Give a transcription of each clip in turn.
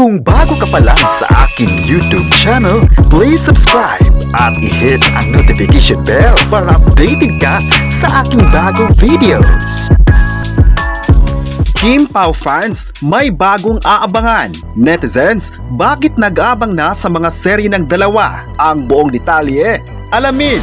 Kung bago ka pa lang sa aking YouTube channel, please subscribe at i-hit ang notification bell para updated ka sa aking bagong videos. Kim Pao fans, may bagong aabangan. Netizens, bakit nag-aabang na sa mga serye ng dalawa? Ang buong detalye, alamin!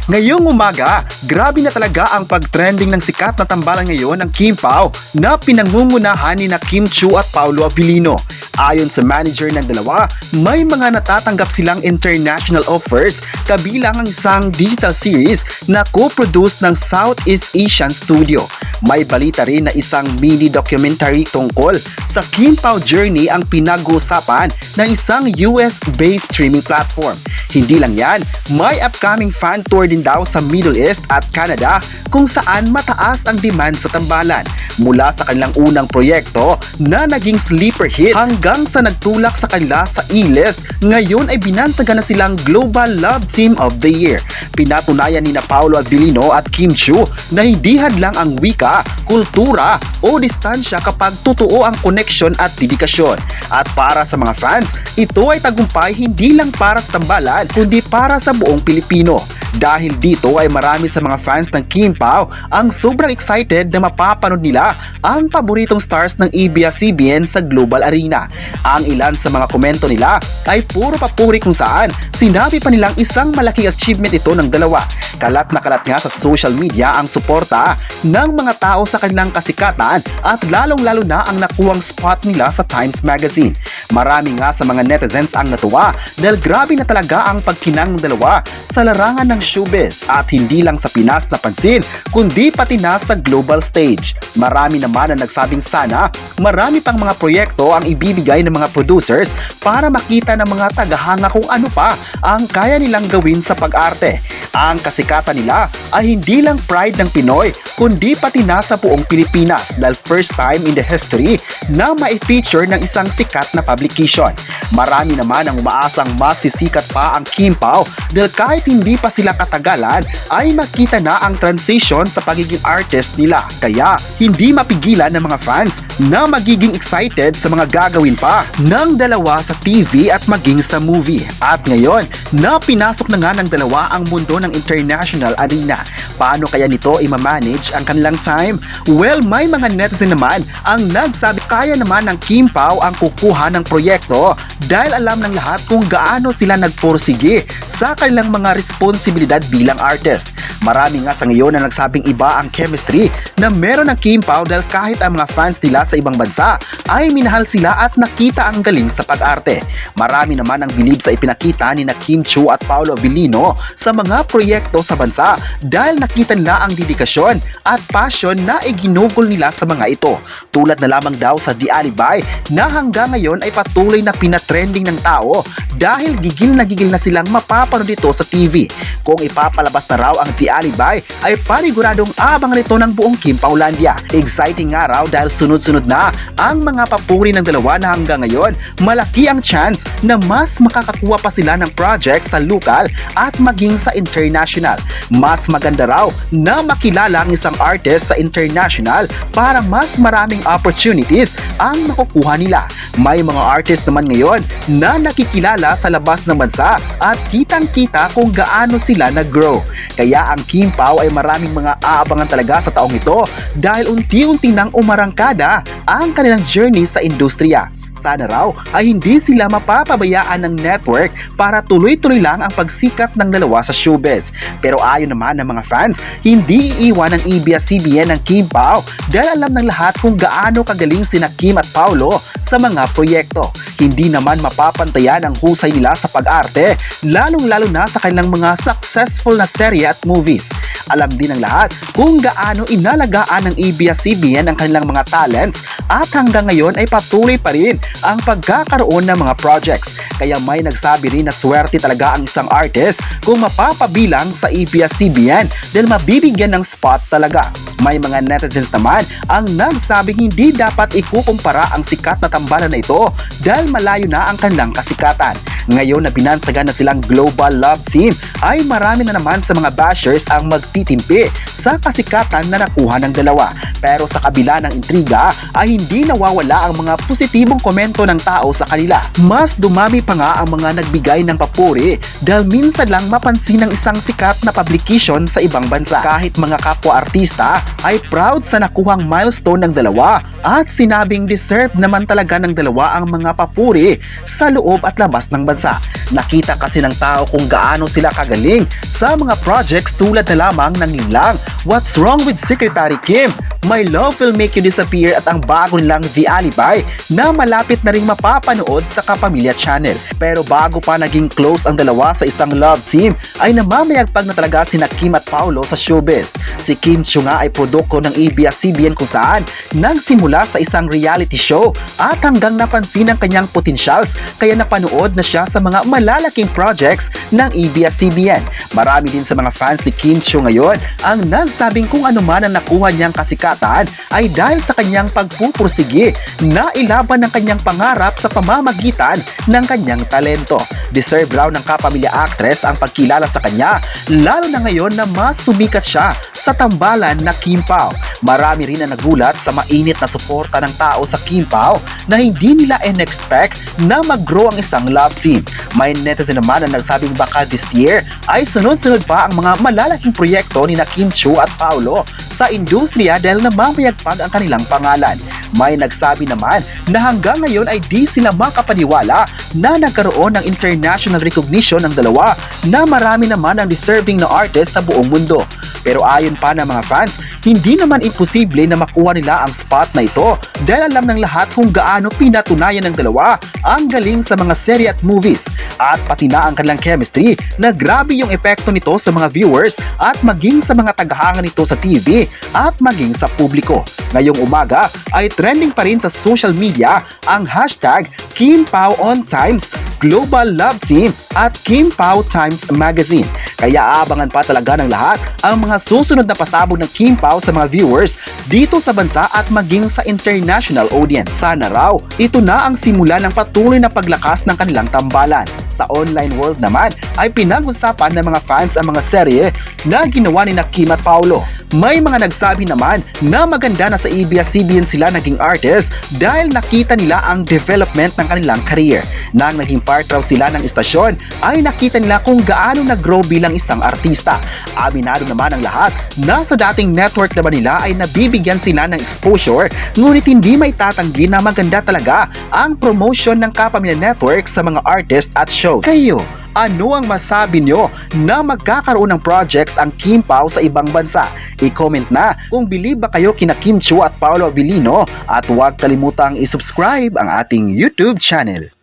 Ngayong umaga, grabe na talaga ang pag-trending ng sikat na tambalan ngayon ng Kim Pao na pinangungunahan ni na Kim Chiu at Paolo Abilino. Ayon sa manager ng dalawa, may mga natatanggap silang international offers kabilang ang isang digital series na co-produced ng Southeast Asian Studio. May balita rin na isang mini documentary tungkol sa Kim Pao journey ang pinag-uusapan ng isang US-based streaming platform. Hindi lang yan, may upcoming fan tour din daw sa Middle East at Canada kung saan mataas ang demand sa tambalan. Mula sa kanilang unang proyekto na naging sleeper hit hanggang sa nagtulak sa kanila sa E-list, ngayon ay binansagan na silang Global Love Team of the Year. Pinatunayan ni na Paolo Abilino at Kim Chiu na hindi hadlang ang wika, kultura o distansya kapag totoo ang connection at dedikasyon. At para sa mga fans, ito ay tagumpay hindi lang para sa tambalan kundi para sa buong Pilipino. Dahil dito ay marami sa mga fans ng Kim Pao ang sobrang excited na mapapanood nila ang paboritong stars ng ABS-CBN sa global arena. Ang ilan sa mga komento nila ay puro papuri kung saan sinabi pa nilang isang malaking achievement ito ng dalawa. Kalat na kalat nga sa social media ang suporta ng mga tao sa kanilang kasikatan at lalong-lalo na ang nakuwang spot nila sa Times Magazine. Marami nga sa mga netizens ang natuwa dahil grabe na talaga ang pagkinang ng dalawa sa larangan ng showbiz at hindi lang sa Pinas napansin kundi pati na sa global stage. Marami naman ang nagsabing sana marami pang mga proyekto ang ibibigay ng mga producers para makita ng mga tagahanga kung ano pa ang kaya nilang gawin sa pag-arte. Ang kasikatan nila ay hindi lang pride ng Pinoy kundi pati na sa buong Pilipinas dahil first time in the history na mai-feature ng isang sikat na publication. Marami naman ang umaasang masisikat pa ang Kim Pao dahil kahit hindi pa sila katagalan ay makita na ang transition sa pagiging artist nila. Kaya hindi mapigilan ng mga fans na magiging excited sa mga gagawin pa ng dalawa sa TV at maging sa movie. At ngayon, na pinasok na nga ng dalawa ang mundo ng international arena. Paano kaya nito i-manage ang kanilang time? Well, may mga netizen naman ang nagsabi kaya naman ng Kim Pao ang kukuha ng proyekto dahil alam ng lahat kung gaano sila nagporsige sa kanilang mga responsibilidad bilang artist. Marami nga sa ngayon na nagsabing iba ang chemistry na meron ng Kim Pao dahil kahit ang mga fans nila sa ibang bansa ay minahal sila at nakita ang galing sa pag-arte. Marami naman ang bilib sa ipinakita ni na Kim Chiu at Paolo Abilino sa mga proyekto sa bansa dahil nakita nila ang dedikasyon at passion na iginugol nila sa mga ito. Tulad na lamang daw sa The Alibay na hanggang ngayon ay patuloy na pinatrending ng tao dahil gigil na silang mapapanood ito sa TV. Kung ipapalabas na raw ang The Alibay ay paniguradong abangan ito ng buong Kim Paolandia. Exciting nga raw dahil sunod-sunod na ang mga papuri ng dalawa na hanggang ngayon malaki ang chance na mas makakakuha pa sila ng projects sa lokal at maging sa international. Mas maganda raw na makilala ang isang artist sa international para mas maraming opportunities ang makukuha nila. May mga artist naman ngayon na nakikilala sa labas ng bansa at kitang-kita kung gaano sila nag-grow. Kaya ang Kim Pao ay maraming mga aabangan talaga sa taong ito dahil unti-unti nang umarangkada ang kanilang journey sa industriya. Sana raw ay hindi sila mapapabayaan ng network para tuloy-tuloy lang ang pagsikat ng dalawa sa showbiz. Pero ayon naman ng mga fans, hindi iiwan ng ABS-CBN ng Kim Pao dahil alam ng lahat kung gaano kagaling sina Kim at Paolo sa mga proyekto. Hindi naman mapapantayan ang husay nila sa pag-arte, lalong-lalo na sa kanilang mga successful na serye at movies. Alam din ng lahat kung gaano inalagaan ng ABS-CBN ang kanilang mga talents at hanggang ngayon ay patuloy pa rin ang pagkakaroon ng mga projects. Kaya may nagsabi rin na swerte talaga ang isang artist kung mapapabilang sa ABS-CBN dahil mabibigyan ng spot talaga. May mga netizens naman ang nagsabing hindi dapat ikukumpara ang sikat na tambalan na ito dahil malayo na ang kanilang kasikatan. Ngayon na binansagan na silang global love team, ay marami na naman sa mga bashers ang magtitimpi sa kasikatan na nakuha ng dalawa. Pero sa kabila ng intriga ay hindi nawawala ang mga positibong komento ng tao sa kanila. Mas dumami pa nga ang mga nagbigay ng papuri dahil minsan lang mapansin ng isang sikat na publication sa ibang bansa. Kahit mga kapwa-artista ay proud sa nakuhang milestone ng dalawa at sinabing deserve naman talaga ng dalawa ang mga papuri sa loob at labas ng bansa. Nakita kasi ng tao kung gaano sila kagaling sa mga projects tulad na lamang ng nilang What's Wrong with Secretary Kim, My Love Will Make You Disappear at ang bago nilang The Alibi na malapit na ring mapapanood sa Kapamilya Channel. Pero bago pa naging close ang dalawa sa isang love team ay namamayagpag na talaga sina Kim at Paolo sa showbiz. Si Kim Chiu nga ay produkto ng ABS-CBN kung saan nagsimula sa isang reality show at hanggang napansin ang kanyang potensyals kaya napanood na siya sa mga malalaking projects ng ABS-CBN. Marami din sa mga fans ni Kim Chiu ngayon ang nagsabing kung ano man ang nakuha niyang kasikatan ay dahil sa kanyang pagpupursige na ilaban ng kanyang pangarap sa pamamagitan ng kanyang talento. Deserve raw ng kapamilya actress ang pagkilala sa kanya, lalo na ngayon na mas sumikat siya sa tambalan na Kim Pao. Marami rin na nagulat sa mainit na suporta ng tao sa Kim Pao na hindi nila in-expect na mag-grow ang isang love team. May netizen naman na nagsabing baka this year ay sunod-sunod pa ang mga malalaking proyekto ni na Kim Chiu at Paolo sa industriya dahil namamayagpag ang kanilang pangalan. May nagsabi naman na hanggang ngayon ay di sila makapaniwala na nagkaroon ng international recognition ng dalawa na marami naman ang deserving na artist sa buong mundo. Pero ayon pa ng mga fans, hindi naman imposible na makuha nila ang spot na ito dahil alam ng lahat kung gaano pinatunayan ng dalawa ang galing sa mga serye at movies at pati na ang kanilang chemistry na grabe yung epekto nito sa mga viewers at maging sa mga tagahanga nito sa TV at maging sa publiko. Ngayong umaga ay trending pa rin sa social media ang hashtag Kim Pao on Times Global Love Team at Kim Pao Times Magazine. Kaya aabangan pa talaga ng lahat ang mga susunod na pasabog ng Kim Pao sa mga viewers dito sa bansa at maging sa international audience. Sana raw, ito na ang simula ng patuloy na paglakas ng kanilang tambalan. Sa online world naman ay pinag-usapan ng mga fans ang mga serye na ginawa ni Kim at Paolo. May mga nagsabi naman na maganda na sa ABS-CBN sila naging artist dahil nakita nila ang development ng kanilang career. Nang naging part raw sila ng istasyon ay nakita nila kung gaano nag-grow bilang isang artista. Aminado naman ang lahat na sa dating network naman nila ay nabibigyan sila ng exposure, ngunit hindi may tatanggi na maganda talaga ang promotion ng Kapamilya Network sa mga artist at shows. Kayo, ano ang masabi nyo na magkakaroon ng projects ang Kim Pao sa ibang bansa? I-comment na kung believe ba kayo kina Kim Chiu at Paolo Avellino at huwag kalimutang i-subscribe ang ating YouTube channel.